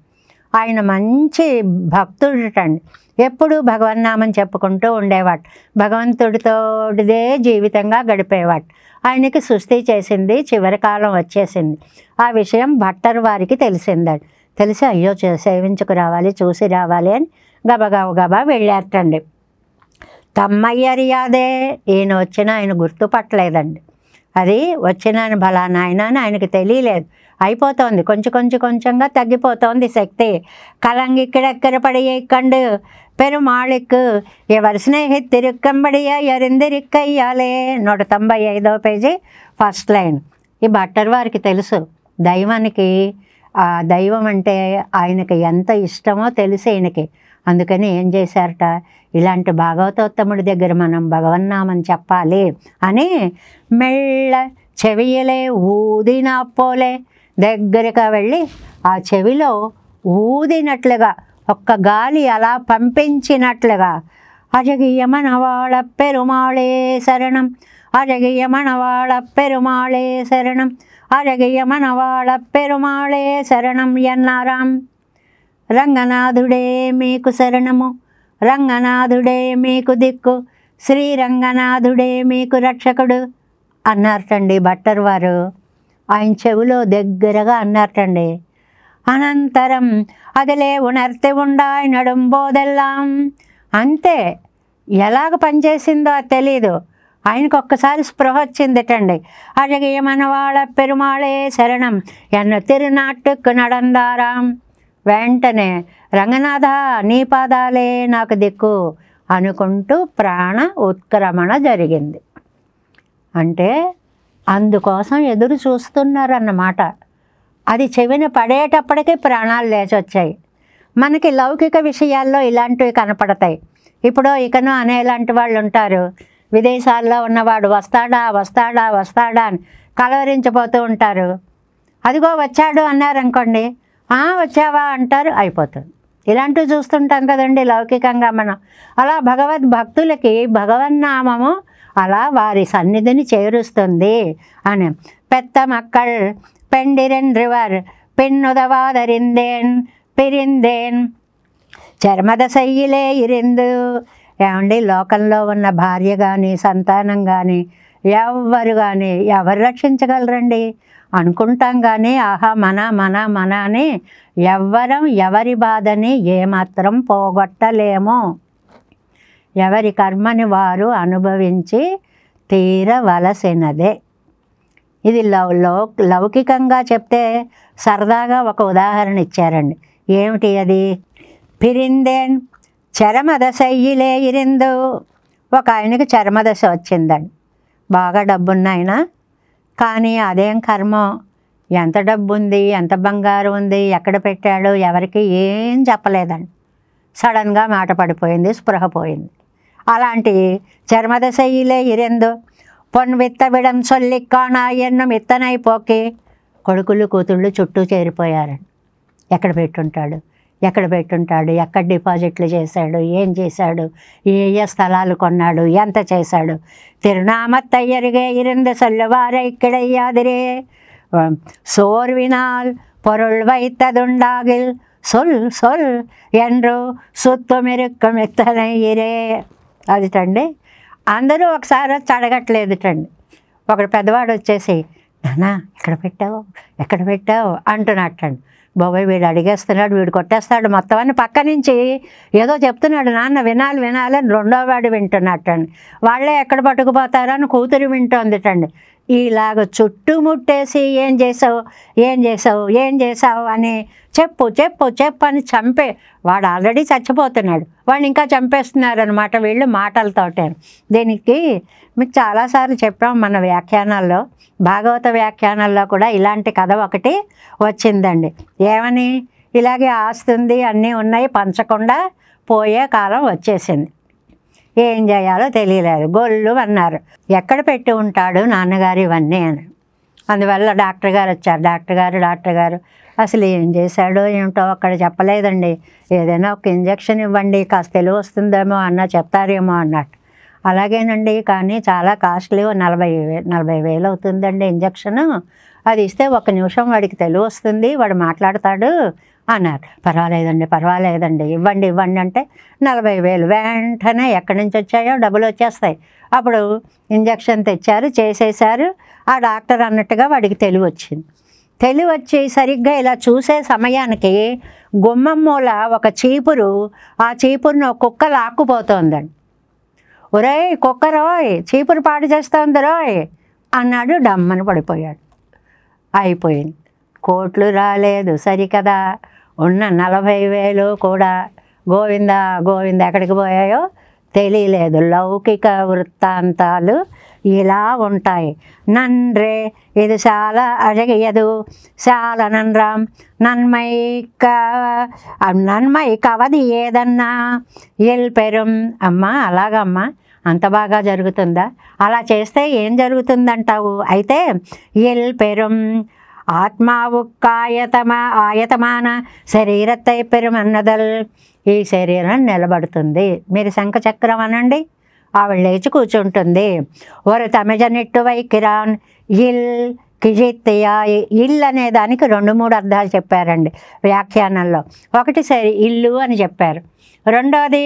ఆయన మంచి భక్తుడటండి. ఎప్పుడు భగవన్నామం చెప్పుకుంటూ ఉండేవాడు. భగవంతుడితోటిదే జీవితంగా గడిపేవాడు. ఆయనకి సృష్టి చేసింది, చివరి కాలం వచ్చేసింది. ఆ విషయం భట్టర్ వారికి తెలిసిందండి. తెలిసి అయ్యో సేవించుకు రావాలి, చూసి రావాలి అని గబగబా వెళ్ళారటండి. తమ్మయ్యరియాదే ఈయన వచ్చినా ఆయన గుర్తుపట్టలేదండి. అది వచ్చిన బలానాయన అని ఆయనకి తెలియలేదు. అయిపోతోంది, కొంచెంగా తగ్గిపోతోంది శక్తి. కలంగిక్కడెక్కర పడియే కండు పెరుమాళిక్ ఎవరి స్నేహితిరుక్కంబడియా ఎరిందిరిక్కయ్యాలే. 195వ పేజీ ఫస్ట్ లైన్. ఈ భట్టర్ వారికి తెలుసు దైవానికి, దైవం అంటే ఆయనకి ఎంత ఇష్టమో తెలుసు ఈయనకి. అందుకని ఏం చేశారట, ఇలాంటి భాగవతోత్తముడి దగ్గర మనం భగవన్నామం చెప్పాలి అని మెళ్ళ చెవియలే ఊదినా పోలే దగ్గరగా వెళ్ళి ఆ చెవిలో ఊదినట్లుగా ఒక్క గాలి అలా పంపించినట్లుగా అజగియమనవాళ పెరుమాళే శరణం, అజగియమనవాళ పెరుమాళే శరణం, అజగియమనవాళ పెరుమాళే శరణం ఎన్నారాం. రంగనాథుడే మీకు శరణము, రంగనాథుడే మీకు దిక్కు, శ్రీరంగనాథుడే మీకు రక్షకుడు అన్నారటండి భట్టర్ వారు. ఆయన చెవిలో దగ్గరగా అన్నారటండి. అనంతరం అదిలే ఉణర్తి ఉండాయి నడుంబోదెల్లాం. అంతే, ఎలాగ పనిచేసిందో అది తెలీదు. ఆయనకు ఒక్కసారి స్పృహ వచ్చిందిటండి. అழகிய మనవాళ పెరుమాళే శరణం ఎన్న తిరునాట్టుకు నడందారాం. వెంటనే రంగనాథ నీ పాదాలే నాకు దిక్కు అనుకుంటూ ప్రాణ ఉత్క్రమణ జరిగింది. అంటే అందుకోసం ఎదురు చూస్తున్నారన్నమాట. అది చెవిన పడేటప్పటికీ ప్రాణాలు లేచి వచ్చాయి. మనకి లౌకిక విషయాల్లో ఇలాంటివి కనపడతాయి. ఇప్పుడు ఇకను అనేలాంటి వాళ్ళు ఉంటారు. విదేశాల్లో ఉన్నవాడు వస్తాడా వస్తాడా వస్తాడా అని కలవరించిపోతూ ఉంటారు. అదిగో వచ్చాడు అన్నారనుకోండి, వచ్చావా అంటారు, అయిపోతుంది. ఇలాంటివి చూస్తుంటాం కదండి లౌకికంగా మనం. అలా భగవద్భక్తులకి భగవన్నామము అలా వారి సన్నిధిని చేరుస్తుంది అని. పెద్ద మక్కళ్ పెండిరెండ్రివర్ పిన్నుదవాదరిందేన్ పిరిందేన్ చర్మద సయ్యిలే ఇరిందు. ఏమండి, లోకంలో ఉన్న భార్య కానీ సంతానం కానీ ఎవరు రక్షించగలరండి? అనుకుంటాం కానీ ఆహా మన మన మన అని ఎవ్వరం ఎవరి బాధని ఏమాత్రం పోగొట్టలేము. ఎవరి కర్మని వారు అనుభవించి తీరవలసినదే. ఇది లౌకికంగా చెప్తే సరదాగా ఒక ఉదాహరణ ఇచ్చారండి. ఏమిటి అది? పిరిందేన్ చరమదశ ఇలే ఇరిందు. ఒక ఆయనకి చర్మదశ వచ్చిందండి. బాగా డబ్బున్నాయన, కానీ అదేం కర్మో, ఎంత డబ్బు ఉంది, ఎంత బంగారం ఉంది, ఎక్కడ పెట్టాడు, ఎవరికి ఏం చెప్పలేదండి. సడన్గా మాట పడిపోయింది, స్పృహ పోయింది. అలాంటి చర్మదశ ఇలే ఇరిందు పొన్ విత్తవిడం సొల్లిక్కానా ఎన్ను మిత్తనైపోకి. కొడుకులు కూతుళ్ళు చుట్టూ చేరిపోయారండి. ఎక్కడ పెట్టుంటాడు, ఎక్కడ పెట్టుంటాడు, ఎక్కడ డిపాజిట్లు చేశాడు, ఏం చేశాడు, ఏ స్థలాలు కొన్నాడు, ఎంత చేశాడు. తిరునామత్తయ్యరిగే ఇరిందు సొల్లువారే ఇక్కడయ్యాదిరే సోర్వినాల్ పొరుள் வைத்ததுண்டாகில் சொல் சொல் என்று సుత్తుమిరుక్కమిత్తనయ్యిరే. అదిటండి. అందరూ ఒకసారి వచ్చి అడగట్లేదుటండి. ఒకడు పెద్దవాడు వచ్చేసి నానా ఎక్కడ పెట్టావు అంటున్నట్టండి. బాబాయ్ వీడు అడిగేస్తున్నాడు, వీడు కొట్టేస్తాడు మొత్తం అని పక్క నుంచి ఏదో చెప్తున్నాడు. నాన్న వినాలి అని రెండో వాడు వింటున్నట్టండి. వాళ్ళే ఎక్కడ పట్టుకుపోతారో అని కూతురు వింటోందిటండి. ఇలాగ చుట్టుముట్టేసి ఏం చేసావు అని చెప్పు అని చంపే, వాడు ఆల్రెడీ చచ్చిపోతున్నాడు, వాడిని ఇంకా చంపేస్తున్నారనమాట వీళ్ళు మాటలతోటే. దీనికి మీకు చాలాసార్లు చెప్పాం మన వ్యాఖ్యానాల్లో, భాగవత వ్యాఖ్యానాల్లో కూడా ఇలాంటి కథ ఒకటి వచ్చిందండి. ఏమని? ఇలాగే ఆస్తుంది, అన్నీ ఉన్నాయి, పంచకుండా పోయే కాలం వచ్చేసింది. ఏం చేయాలో తెలియలేదు. గొల్లు అన్నారు. ఎక్కడ పెట్టి ఉంటాడు నాన్నగారు ఇవన్నీ అని. అందువల్ల డాక్టర్ గారు వచ్చారు. డాక్టర్ గారు అసలు ఏం చేశాడో ఏమిటో అక్కడ చెప్పలేదండి. ఏదైనా ఒక ఇంజక్షన్ ఇవ్వండి, కాస్త తెలివి వస్తుందేమో చెప్తారేమో అన్నట్టు. అలాగేనండి, కానీ చాలా కాస్ట్లీ, 40,000 అవుతుందండి ఇంజక్షను. అది ఇస్తే 1 నిమిషం వాడికి తెలివి వస్తుంది, వాడు మాట్లాడతాడు అన్నారు. పర్వాలేదండి ఇవ్వండి అంటే 40,000 వెంటనే ఎక్కడి నుంచి వచ్చాయో డబ్బులు వచ్చేస్తాయి. అప్పుడు ఇంజక్షన్ తెచ్చారు, చేసేసారు. ఆ డాక్టర్ అన్నట్టుగా వాడికి తెలివి వచ్చింది. తెలివి వచ్చి సరిగ్గా ఇలా చూసే సమయానికి గుమ్మం మూల ఒక చీపురు, ఆ చీపురును ఒక కుక్క లాక్కుపోతోందండి. ఒరేయ్ కుక్క రోయ్, చీపురు పాడు చేస్తోంది రోయ్ అన్నాడు. డమ్మని పడిపోయాడు. అయిపోయింది. కోట్లు రాలేదు సరికదా, ఉన్న 40,000 కూడా గోవింద ఎక్కడికి పోయాయో తెలియలేదు. లౌకిక వృత్తాంతాలు ఇలా ఉంటాయి. నన్రే ఇది చాలా అழகியது చాలా నన్రాం నన్మై కవది ఏదన్నా ఎల్ పెరుం. అమ్మా అలాగమ్మా, అంత బాగా జరుగుతుందా? అలా చేస్తే ఏం జరుగుతుందంటావు? అయితే ఎల్ పెరుం ఆయతమాన శరీరత్తై పెరుమన్నదల్. ఈ శరీరం నిలబడుతుంది. మీరు శంఖచక్రం అనండి, ఆవిడ లేచి కూర్చుంటుంది. ఒక తమిజనిట్టు వైకిరాన్ ఇల్ కిజిత్యాయి. ఇల్ అనే దానికి 2-3 అర్థాలు చెప్పారండి వ్యాఖ్యానంలో. ఒకటి ఇల్లు అని చెప్పారు, రెండోది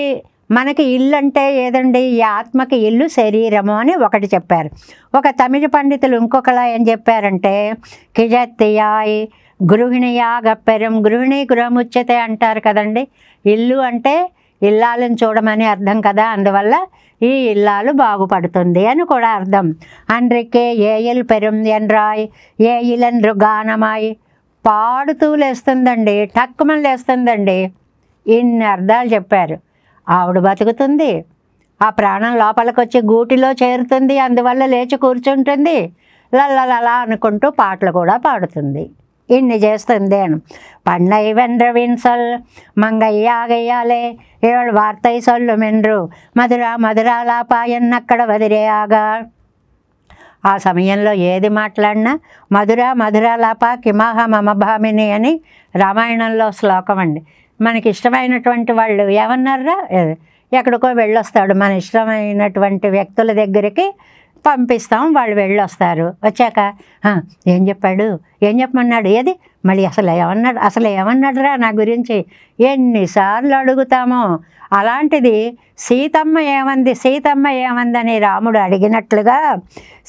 మనకి ఇల్లు అంటే ఏదండి, ఈ ఆత్మకి ఇల్లు శరీరము అని ఒకటి చెప్పారు. ఒక తమిళ పండితులు ఇంకొకలా ఏం చెప్పారంటే, కిజత్తియాయ్ గృహిణియాగప్పెరం, గృహిణి గృహముచ్యతే అంటారు కదండి. ఇల్లు అంటే ఇల్లాలను చూడమని అర్థం కదా, అందువల్ల ఈ ఇల్లాలు బాగుపడుతుంది అని కూడా అర్థం. అన్రికే ఏయిల్ పెరుం ఎన్రాయ్ ఏయిలెన్రు గానమాయ్, పాడుతూ లేస్తుందండి, టక్కుమని లేస్తుందండి. ఇన్ని అర్థాలు చెప్పారు. ఆవిడ బతుకుతుంది, ఆ ప్రాణం లోపలికి వచ్చి గూటిలో చేరుతుంది, అందువల్ల లేచి కూర్చుంటుంది, లల్లలలా అనుకుంటూ పాటలు కూడా పాడుతుంది. ఇన్ని చేస్తుంది అని. பண்ணை வென்ற வின்சொல் మంగయ్యాగయ్యాలే ఏడు వార్తై సొల్లు మెండ్రు మధురా మధురాలాపా ఎన్నక్కడ వదిరేయాగా. ఆ సమయంలో ఏది మాట్లాడినా మధురా మధురాలాప కిమాహ మమభామిని అని రామాయణంలో శ్లోకం అండి. మనకి ఇష్టమైనటువంటి వాళ్ళు ఏమన్నారా, ఎక్కడికో వెళ్ళొస్తాడు, మన ఇష్టమైనటువంటి వ్యక్తుల దగ్గరికి పంపిస్తాం, వాళ్ళు వెళ్ళొస్తారు. వచ్చాక ఏం చెప్పాడు, ఏం చెప్పమన్నాడు, ఏది మళ్ళీ అసలు ఏమన్నాడురా నా గురించి ఎన్నిసార్లు అడుగుతామో. అలాంటిది సీతమ్మ ఏమందని రాముడు అడిగినట్లుగా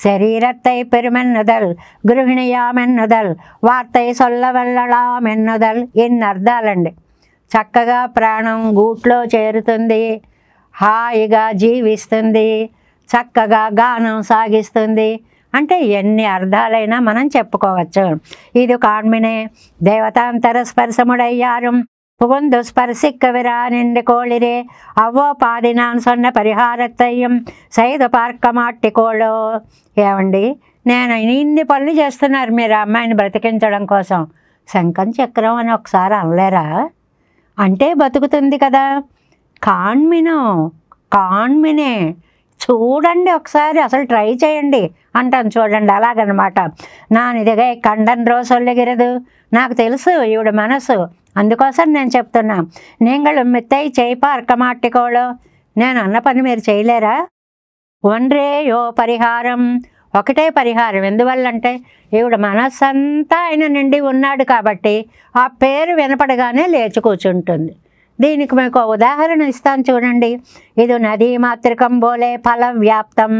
శరీరత్తై పెరుమెన్నదల్ గృహిణియామెన్నదల్ వార్తై సొల్లవెల్లడామెన్నదల్, ఎన్ని అర్థాలండి. చక్కగా ప్రాణం గూట్లో చేరుతుంది, హాయిగా జీవిస్తుంది, చక్కగా గానం సాగిస్తుంది అంటే ఎన్ని అర్థాలైనా మనం చెప్పుకోవచ్చు. ఇది కాణ్మినే దేవతాంతర స్పర్శముడయ్యారుం புகுந்து ஸ்பர்சிக்கவிரானின்று கோளிரே அவ்வோ பாதினான் சொன்ன పరిహారత్తయ్యం సైదు పార్క మాట్టికోళో. ఏమండి, నేను ఇన్ని పనులు చేస్తున్నారు మీరు అమ్మాయిని బ్రతికించడం కోసం, శంఖం చక్రం అని ఒకసారి అనలేరా? అంటే బతుకుతుంది కదా. కాణ్మినే చూడండి ఒకసారి, అసలు ట్రై చేయండి అంటాను చూడండి, అలాగనమాట. నానిదిగా కండన్రో సొల్లిగిరదు, నాకు తెలుసు ఈవిడ మనసు, అందుకోసం నేను చెప్తున్నా. నీళ్ళు మిత్తై చేయి పార్క మాట్టికోళో, నేను అన్న పని మీరు చేయలేరా? ఒన్రే యో పరిహారం, ఒకటే పరిహారం. ఎందువల్లంటే ఈవిడ మనస్సంతా ఆయన నిండి ఉన్నాడు కాబట్టి ఆ పేరు వినపడగానే లేచి కూర్చుంటుంది. దీనికి మీకు ఉదాహరణ ఇస్తాను చూడండి. ఇది నదీ మాతృకం బోలే ఫల వ్యాప్తం,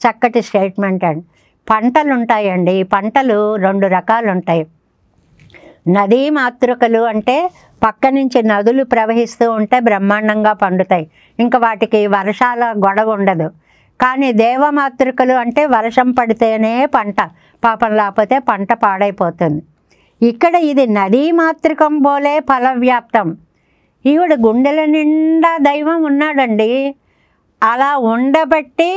చక్కటి స్టేట్మెంట్ అండి. పంటలు ఉంటాయండి, పంటలు 2 రకాలు ఉంటాయి. నదీ మాతృకలు అంటే పక్క నుంచి నదులు ప్రవహిస్తూ ఉంటే బ్రహ్మాండంగా పండుతాయి, ఇంకా వాటికి వర్షాల గొడవ ఉండదు. కానీ దేవమాతృకలు అంటే వర్షం పడితేనే పంట, పాపం లేకపోతే పంట పాడైపోతుంది. ఇక్కడ ఇది నదీ మాతృకం బోలే ఫల వ్యాప్తం, ఈవిడ గుండెల నిండా దైవం ఉన్నాడండి. అలా ఉండబట్టి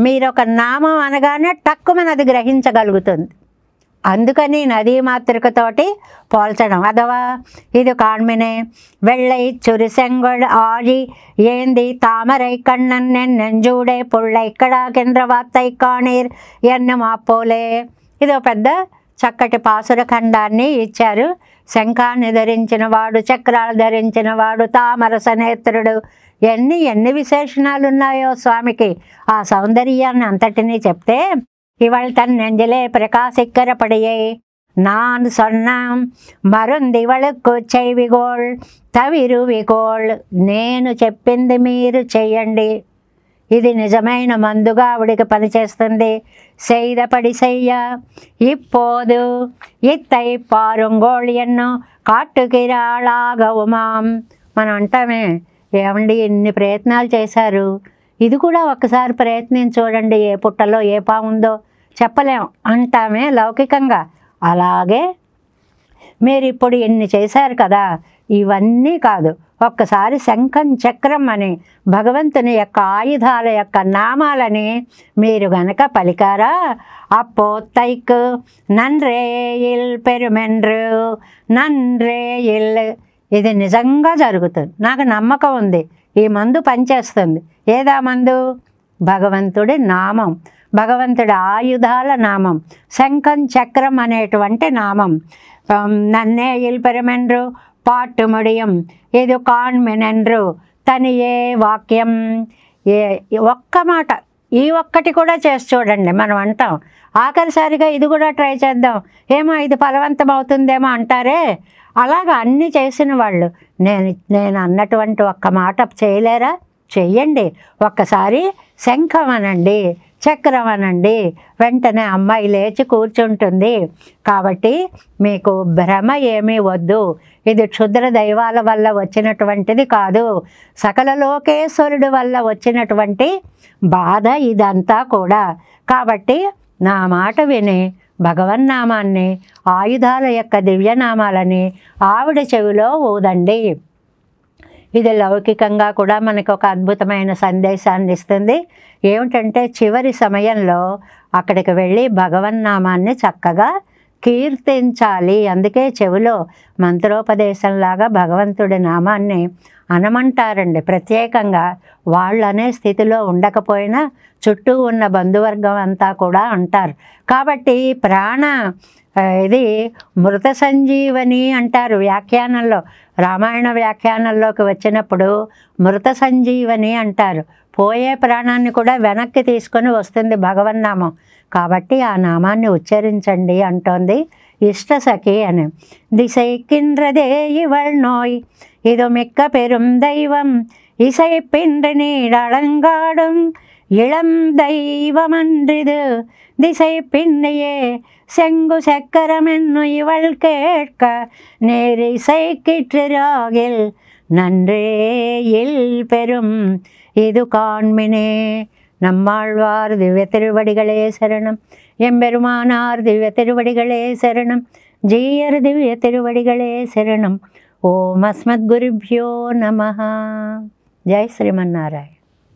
మీరు ఒక నామం అనగానే టక్కుమని అది గ్రహించగలుగుతుంది. అందుకని నదీ మాతృకతోటి పోల్చడం. అదవా ఇది కాణ్మినే வெள்ளை சுரிசெங்கொள் ஆழி ஏந்தி தாமரை கண்ணன் நெஞ்சூడే పుళ్ళై కడాకింద్ర వార్తై కాణీర్ ఎన్ను మాపోలే. ఇదో పెద్ద చక్కటి పాసుర ఖండాన్ని ఇచ్చారు. శంఖాన్ని ధరించిన వాడు, చక్రాలు ధరించిన వాడు, తామరస నేత్రుడు, ఎన్ని విశేషణాలు ఉన్నాయో స్వామికి. ఆ సౌందర్యాన్ని అంతటినీ చెప్తే ఇవాళ తన నెంజలే ప్రకాశిక్కరపడియే நான் சொன்னாం మరుందివళకు చెవిగోళ్ తవిరువిగోళ్, నేను చెప్పింది మీరు చెయ్యండి. ఇది నిజమైన మందుగా ఆవిడికి పనిచేస్తుంది. செய்தபடி செய்ய இப்போது இத்தை பாருங்கோళ్ ఎన్నో కాట్టుకిరాళాగవుమాం. మనం అంటామే, ఏమండి ఇన్ని ప్రయత్నాలు చేశారు, ఇది కూడా ఒక్కసారి ప్రయత్నం చూడండి, ఏ పుట్టలో ఏ పాముందో చెప్పలేం అంటామే లౌకికంగా. అలాగే మీరు ఇప్పుడు ఇన్ని చేశారు కదా, ఇవన్నీ కాదు, ఒక్కసారి శంఖం చక్రం అని భగవంతుని యొక్క ఆయుధాల యొక్క నామాలని మీరు గనక పలికారా, అప్పో తైక్ నన్రేయిల్ పెరుమెండ్రు నన్రేయిల్, ఇది నిజంగా జరుగుతుంది. నాకు నమ్మకం ఉంది, ఈ మందు పనిచేస్తుంది. ఏదా మందు? భగవంతుడి నామం, భగవంతుడి ఆయుధాల నామం, శంఖం చక్రం అనేటువంటి నామం. నన్నేయిల్ పెరుమెండ్రు పాటు ముడియం ఇది కాణ్మినెండ్రు తనియే వాక్యం. ఒక్క మాట, ఈ ఒక్కటి కూడా చేసి చూడండి. మనం అంటాం ఆఖరిసారిగా ఇది కూడా ట్రై చేద్దాం, ఏమో ఇది ఫలవంతం అవుతుందేమో అంటారే, అలాగా అన్నీ చేసిన వాళ్ళు నేను అన్నటువంటి ఒక్క మాట చేయలేరా? చెయ్యండి. ఒక్కసారి శంఖం అనండి, చక్రం అనండి, వెంటనే అమ్మాయి లేచి కూర్చుంటుంది. కాబట్టి మీకు భ్రమ ఏమీ వద్దు. ఇది క్షుద్ర దైవాల వల్ల వచ్చినటువంటిది కాదు, సకల లోకేశ్వరుడి వల్ల వచ్చినటువంటి బాధ ఇదంతా కూడా. కాబట్టి నా మాట విని భగవన్నామాన్ని, ఆయుధాల యొక్క దివ్యనామాలని ఆవిడ చెవిలో ఊదండి. ఇది లౌకికంగా కూడా మనకు ఒక అద్భుతమైన సందేశాన్ని ఇస్తుంది. ఏమిటంటే చివరి సమయంలో అక్కడికి వెళ్ళి భగవన్నామాన్ని చక్కగా కీర్తించాలి. అందుకే చెవిలో మంత్రోపదేశంలాగా భగవంతుడి నామాన్ని అనమంటారండి. ప్రత్యేకంగా వాళ్ళు అనే స్థితిలో ఉండకపోయినా చుట్టూ ఉన్న బంధువర్గం అంతా కూడా అంటారు. కాబట్టి ఇది మృత సంజీవని అంటారు వ్యాఖ్యానంలో. రామాయణ వ్యాఖ్యానంలోకి వచ్చినప్పుడు మృత సంజీవని అంటారు. పోయే ప్రాణాన్ని కూడా వెనక్కి తీసుకొని వస్తుంది భగవన్నామం. కాబట్టి ఆ నామాన్ని ఉచ్చరించండి అంటోంది ఇష్టసఖి అని. దిశైకింద్రదే ఇవళ్ నోయ్ ఇది మిక్క పెరుం దైవం இசை பின்று நீடலங்காடும் இளம் தெய்வமன்றிது திசை பின்னையே செங்கு சக்கரமென்னு இவள் கேட்க நேரிசை கிற்றிராகில் நன்றேயில் பெரும் இது காண்மினே. நம்மாழ்வார் திவ்ய திருவடிகளே சரணம். எம்பெருமானார் திவ்ய திருவடிகளே சரணம். ஜீயர் திவ்ய திருவடிகளே சரணம். ఓం అస్మద్గురుభ్యో నమః. జై శ్రీమన్నారాయణ.